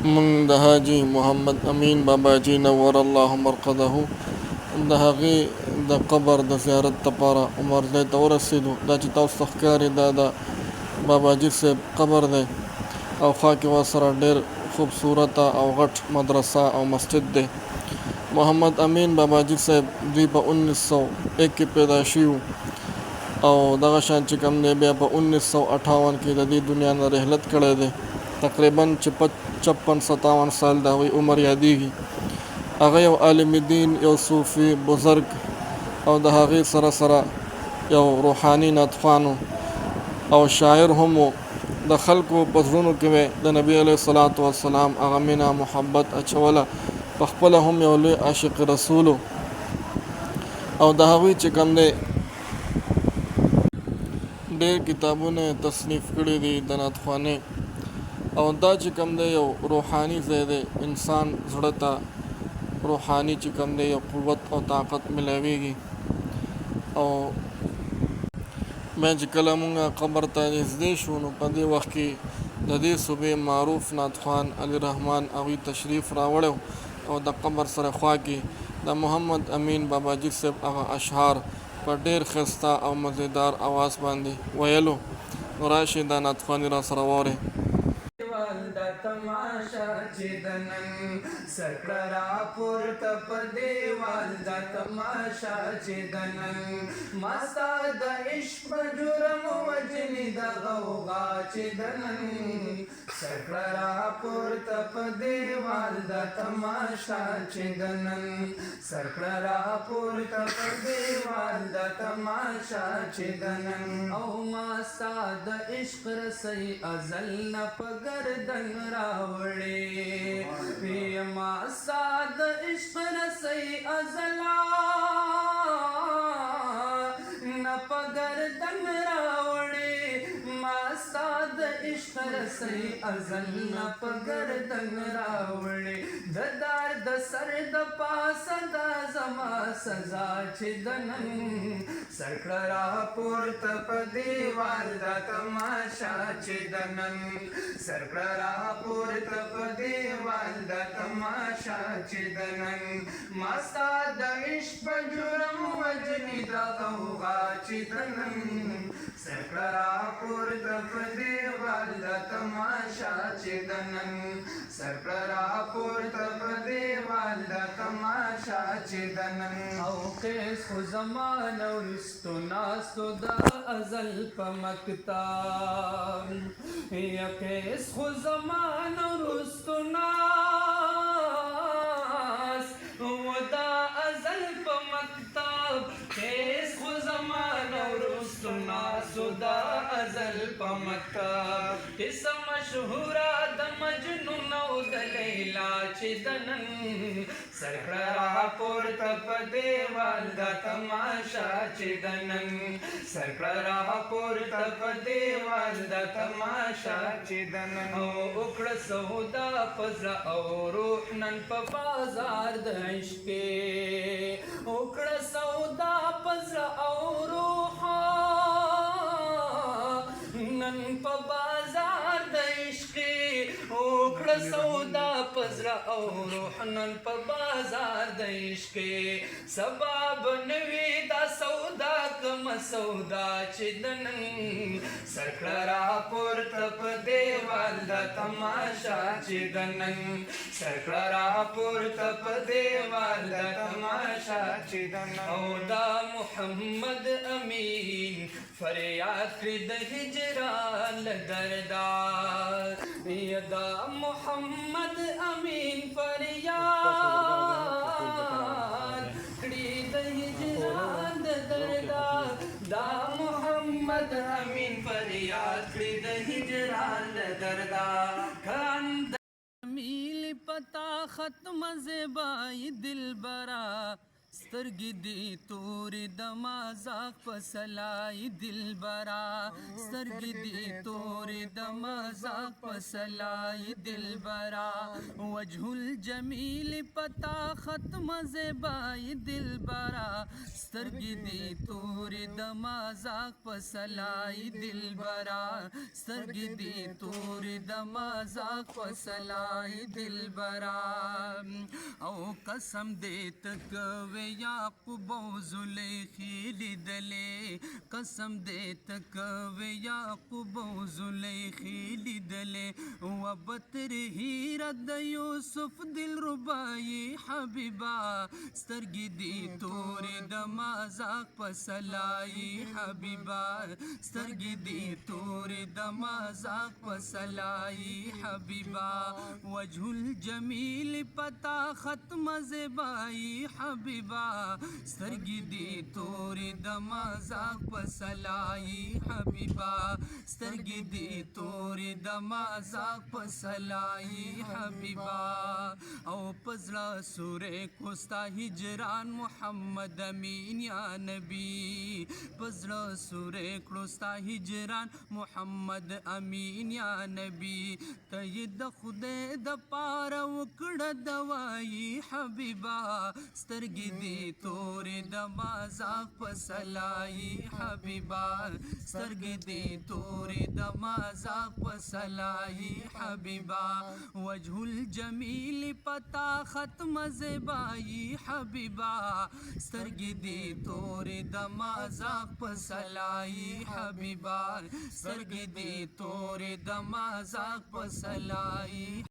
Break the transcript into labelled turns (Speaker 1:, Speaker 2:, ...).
Speaker 1: من د حاجی محمد امین بابا جی نور الله مرقده د هغې د قبر د زیارت لپاره عمر ځای ته ورسېدو. دا چې تاسو ته ښکاري دا د باباجي صاحب قبر دی او خوا کې ورسره ډېر خوبصورته او غټ مدرسه او مسجد دی. محمد امین باباجي صاحب دوی په 1901 کې پیدا شوي او دغه شان چې کوم دی بیا په 1958 کې د دې دنیا نه رحلت کړی دی. تقریبا چې 56-57 سال د هغوی عمر یادېږي. هغه یو عالم دین، یو صوفي بزرګ او د هغې سره سره یو روحاني نطخوان او شاعر هم و. د خلکو په زړونو کې د نبي علیه الصلاة والسلام هغه مینه محبت اچوله. پخپله هم یو لوی عاشق رسول او د هغوی چې کوم دی ډېر کتابونه تصنیف کړي دي د نطخوانۍ. او دا چې کوم دی یو روحاني ځای دی، انسان زړه ته روحاني چې کوم دی یو قوت او طاقت ملاویږي. او بیا چې کله مونږ قبر ته نږدې شو نو په دې وخت کې د دې صوبې معروف نعتخوان علي رحمان هغوی تشریف راوړی او د قبر سره خوا کې د محمد امین باباجي صاحب هغه اشعار په ډېر ښایسته او مزیدار اواز باندې ویلو. نو راشئ دا نعتخواني را سره واورئ.
Speaker 2: دا تماشا چې د نن سکړه راپورته په دیوال دا تماشا چې د نن ما ستا د عشق په جرم وجنې د غوغا چې د نن سکړه راپورته په دیوال دا تماشا چې د نن سکړه راپورته په دیوال دا تماشا چې د نن او ما ستا د عشق رسۍ ازل نه په گردن راوړې ما ستا د عشق رسۍ ازلا نه په گردن راوړې ما ستا د عشق رسۍ ازل نه په گردن راوړې د دار د سر د پاسه دا زما سزا چې د نن سکړه راپورته په دیوال دا تماشا چې د نن سکړه راپورته په دیوال دا تماشا چې د نن ما ستا د عشق په جرم وجنې د غوغا چې د نن سکړه راپورته په دیوال دا تماشا چې د نن سکړه راپورته په دیوال دا تماشا چې د نن او قیس خو زمانه وروستو ناستو د ازل په مکتب یا قیس خو زمانه وروستو ناست و د ازل په مکتب قیس خو زمانه وروستو ناستو د ازل په مکتب قصه مشهوره د مجنون او د لیلا چې د نن سکړه راپورته په دیوال دا تماشا چې د نن سکړه راپورته په دیوال دا تماشا چې د نن او وکړه سودا په زړه او روح نن په بازار د عشق کې وکړه سودا په زړه او روح نن په بازار د عشق وکړه سودا په زړه او روح نن په بازار د عشق سبا به نوي دا سودا کومه سودا چې د نن سکړه راپورته په دیوال دا تماشا چې د نن سکړه راپورته په دیوال دا تماشا چې د نن او دا محمد امین فریاد کړي د هجران له دردا یا دا محمد امین فریاد کړي د هجران د دردا دا محمد امین فریاد کړي د هجران د دردا کاند میل پتا ختم زیبای دل برا سترګې دې تورې د مازاق په سلای دلبرا سترګې دې تورې د مازاق په سلای دلبرا وجه الجمیل پتا ختم زیبای دلبرا سترګې دې تورې د مازاق په سلای دلبرا سترګې دې تورې د مازاق په سلای دلبرا او قسم دې تکوي یعقوب او زلیخی لیدلې قسم دې تکوي یعقوب او زلیخی لیدلې و بتر هیرت د یوسف دل ربای حبیبا سترګې دې تورې د مازاق په سلای حبیبا سترګې دې تورې د مازاق په سلای حبیبا وجه الجمیل پتا ختم زیبای حبیبا سترګې دې تورې د مازاق په سلای حبیبا سترګې دې تورې د مازاق په سلای حبیبا او پزړه سورې کوستا هجران محمد امین یا نبی پزړه سورې کوستا هجران محمد امین یا نبی ته د خدای د پاره وکړه دوای حبیبا سترګې دې تورې د مازاق په سلای حبیبا سترګې دې تورې د مازاق په سلای حبیبا وجه الجمیل پتا ختم زیبای حبیبا سترګې دې تورې د مازاق په سلای حبیبا سترګې دې تورې د مازاق په سلای